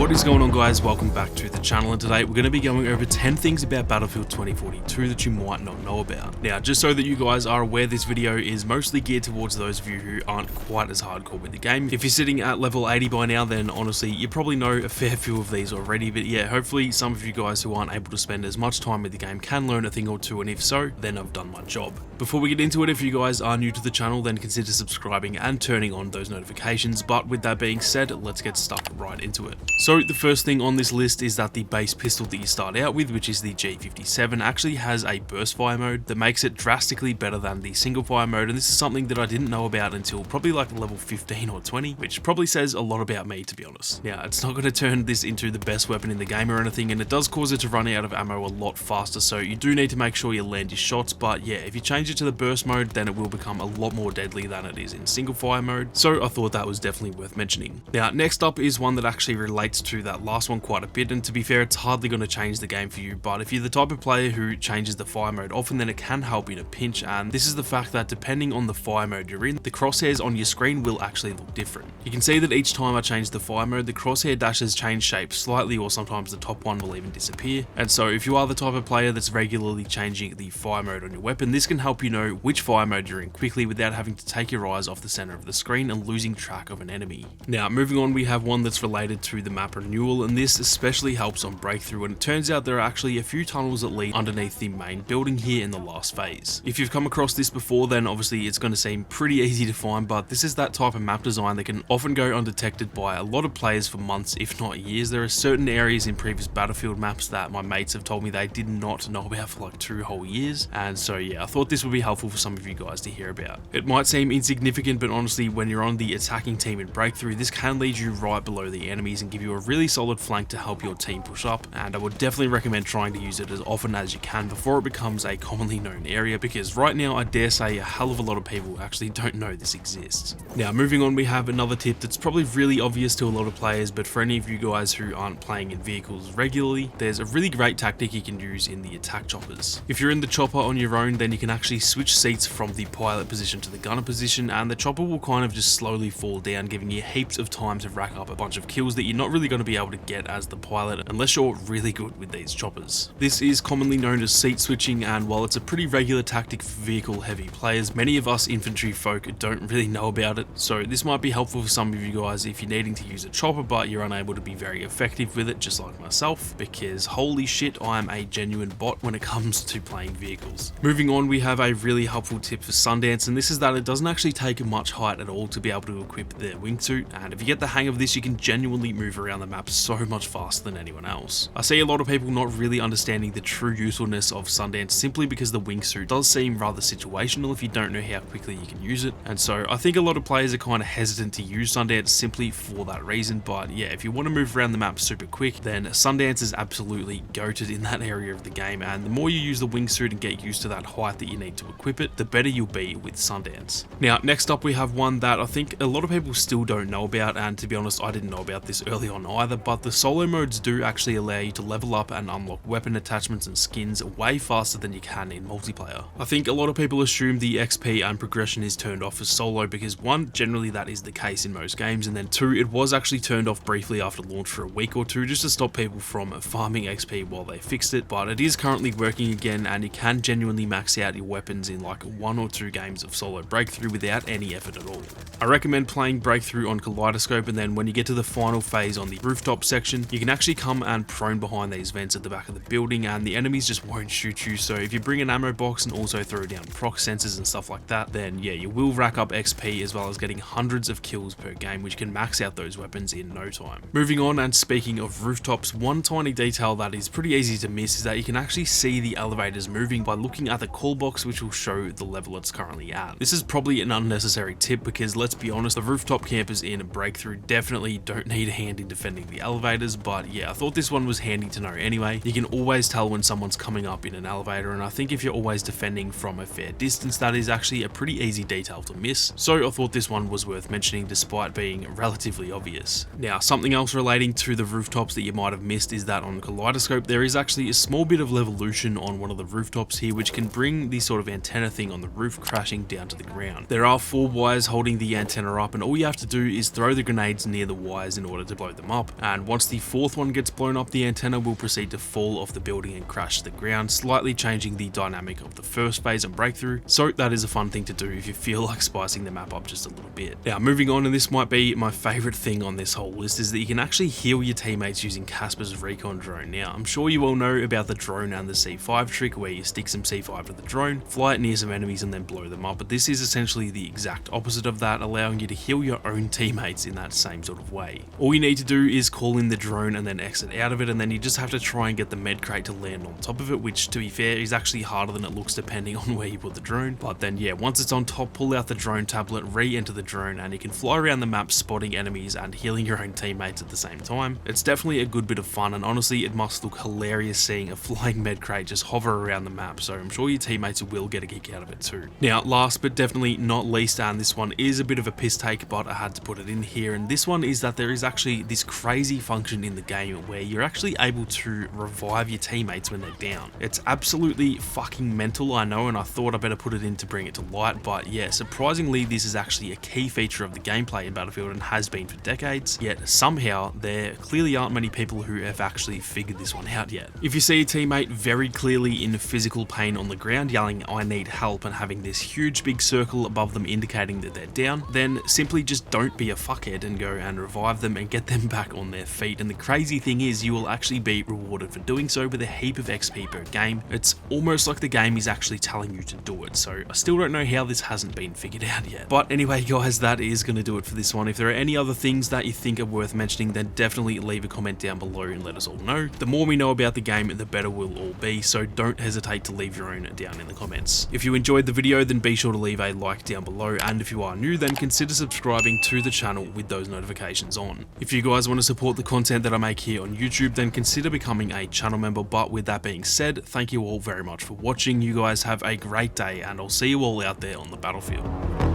What is going on, guys? Welcome back to the channel, and today we're going to be going over 10 things about Battlefield 2042 that you might not know about. Now, just so that you guys are aware, this video is mostly geared towards those of you who aren't quite as hardcore with the game. If you're sitting at level 80 by now, then honestly, you probably know a fair few of these already, but yeah, hopefully some of you guys who aren't able to spend as much time with the game can learn a thing or two, and if so, then I've done my job. Before we get into it, if you guys are new to the channel, then consider subscribing and turning on those notifications, but with that being said, let's get stuck right into it. So the first thing on this list is that the base pistol that you start out with, which is the G57, actually has a burst fire mode that makes it drastically better than the single fire mode, and this is something that I didn't know about until probably like level 15 or 20, which probably says a lot about me, to be honest. Now, it's not going to turn this into the best weapon in the game or anything, and it does cause it to run out of ammo a lot faster, so you do need to make sure you land your shots, but yeah, if you change it to the burst mode, then it will become a lot more deadly than it is in single fire mode, so I thought that was definitely worth mentioning. Now, next up is one that actually relates to that last one quite a bit, and to be fair, it's hardly going to change the game for you, but if you're the type of player who changes the fire mode often, then it can help in a pinch, and this is the fact that depending on the fire mode you're in, the crosshairs on your screen will actually look different. You can see that each time I change the fire mode, the crosshair dashes change shape slightly, or sometimes the top one will even disappear, and so if you are the type of player that's regularly changing the fire mode on your weapon, this can help you know which fire mode you're in quickly without having to take your eyes off the center of the screen and losing track of an enemy. Now, moving on, we have one that's related to the map renewal, and this especially helps on Breakthrough, and it turns out there are actually a few tunnels that lead underneath the main building here in the last phase. If you've come across this before, then obviously it's going to seem pretty easy to find, but this is that type of map design that can often go undetected by a lot of players for months, if not years. There are certain areas in previous Battlefield maps that my mates have told me they did not know about for like 2 whole years, and so yeah, I thought this would be helpful for some of you guys to hear about. It might seem insignificant, but honestly, when you're on the attacking team in Breakthrough, this can lead you right below the enemies and give you a really solid flank to help your team push up, and I would definitely recommend trying to use it as often as you can before it becomes a commonly known area, because right now I dare say a hell of a lot of people actually don't know this exists. Now, moving on, we have another tip that's probably really obvious to a lot of players, but for any of you guys who aren't playing in vehicles regularly, there's a really great tactic you can use in the attack choppers. If you're in the chopper on your own, then you can actually switch seats from the pilot position to the gunner position, and the chopper will kind of just slowly fall down, giving you heaps of time to rack up a bunch of kills that you're not really going to be able to get as the pilot unless you're really good with these choppers. This is commonly known as seat switching, and while it's a pretty regular tactic for vehicle heavy players, many of us infantry folk don't really know about it, so this might be helpful for some of you guys if you're needing to use a chopper but you're unable to be very effective with it, just like myself, because holy shit, I am a genuine bot when it comes to playing vehicles. Moving on, we have a really helpful tip for Sundance, and this is that it doesn't actually take much height at all to be able to equip the wingsuit, and if you get the hang of this, you can genuinely move around the map so much faster than anyone else. I see a lot of people not really understanding the true usefulness of Sundance simply because the wingsuit does seem rather situational if you don't know how quickly you can use it, and so I think a lot of players are kind of hesitant to use Sundance simply for that reason. But yeah, if you want to move around the map super quick, then Sundance is absolutely goated in that area of the game, and the more you use the wingsuit and get used to that height that you need to equip it, the better you'll be with Sundance. Now, next up, we have one that I think a lot of people still don't know about, and to be honest, I didn't know about this early on either, but the solo modes do actually allow you to level up and unlock weapon attachments and skins way faster than you can in multiplayer. I think a lot of people assume the XP and progression is turned off for solo because 1, generally that is the case in most games, and then 2, it was actually turned off briefly after launch for a week or 2 just to stop people from farming XP while they fixed it, but it is currently working again, and you can genuinely max out your weapons in like 1 or 2 games of solo Breakthrough without any effort at all. I recommend playing Breakthrough on Kaleidoscope, and then when you get to the final phase on the rooftop section, you can actually come and prone behind these vents at the back of the building, and the enemies just won't shoot you, so if you bring an ammo box and also throw down proc sensors and stuff like that, then yeah, you will rack up XP as well as getting hundreds of kills per game, which can max out those weapons in no time. Moving on, and speaking of rooftops, one tiny detail that is pretty easy to miss is that you can actually see the elevators moving by looking at the call box, which will show the level it's currently at. This is probably an unnecessary tip because let's be honest, the rooftop campers in Breakthrough definitely don't need a hand in defending the elevators, but yeah, I thought this one was handy to know anyway. You can always tell when someone's coming up in an elevator, and I think if you're always defending from a fair distance, that is actually a pretty easy detail to miss, so I thought this one was worth mentioning despite being relatively obvious. Now, something else relating to the rooftops that you might have missed is that on Kaleidoscope there is actually a small bit of levolution on one of the rooftops here, which can bring the sort of antenna thing on the roof crashing down to the ground. There are 4 wires holding the antenna up, and all you have to do is throw the grenades near the wires in order to blow them up, and once the fourth one gets blown up, the antenna will proceed to fall off the building and crash to the ground, slightly changing the dynamic of the first phase and breakthrough. So that is a fun thing to do if you feel like spicing the map up just a little bit. Now moving on, and this might be my favorite thing on this whole list, is that you can actually heal your teammates using Casper's recon drone. Now I'm sure you all know about the drone and the C5 trick, where you stick some C5 to the drone, fly it near some enemies and then blow them up, but this is essentially the exact opposite of that, allowing you to heal your own teammates in that same sort of way. All you need to do is call in the drone and then exit out of it, and then you just have to try and get the med crate to land on top of it, which to be fair is actually harder than it looks depending on where you put the drone. But then yeah, once it's on top, pull out the drone tablet, re-enter the drone, and you can fly around the map spotting enemies and healing your own teammates at the same time. It's definitely a good bit of fun, and honestly it must look hilarious seeing a flying med crate just hover around the map, so I'm sure your teammates will get a kick out of it too. Now last but definitely not least, and this one is a bit of a piss take, but I had to put it in here, and this one is that there is actually this crazy function in the game where you're actually able to revive your teammates when they're down. It's absolutely fucking mental, I know, and I thought I better put it in to bring it to light, but yeah, surprisingly this is actually a key feature of the gameplay in Battlefield and has been for decades, yet somehow there clearly aren't many people who have actually figured this one out yet. If you see a teammate very clearly in physical pain on the ground yelling "I need help" and having this huge big circle above them indicating that they're down, then simply just don't be a fuckhead and go and revive them and get them back on their feet. And the crazy thing is, you will actually be rewarded for doing so with a heap of XP per game. It's almost like the game is actually telling you to do it, so I still don't know how this hasn't been figured out yet. But anyway guys, that is going to do it for this one. If there are any other things that you think are worth mentioning, then definitely leave a comment down below and let us all know. The more we know about the game, the better we'll all be, so don't hesitate to leave your own down in the comments. If you enjoyed the video, then be sure to leave a like down below, and if you are new, then consider subscribing to the channel with those notifications on. If you guys want to support the content that I make here on YouTube, then consider becoming a channel member. But with that being said, thank you all very much for watching. You guys have a great day, and I'll see you all out there on the battlefield.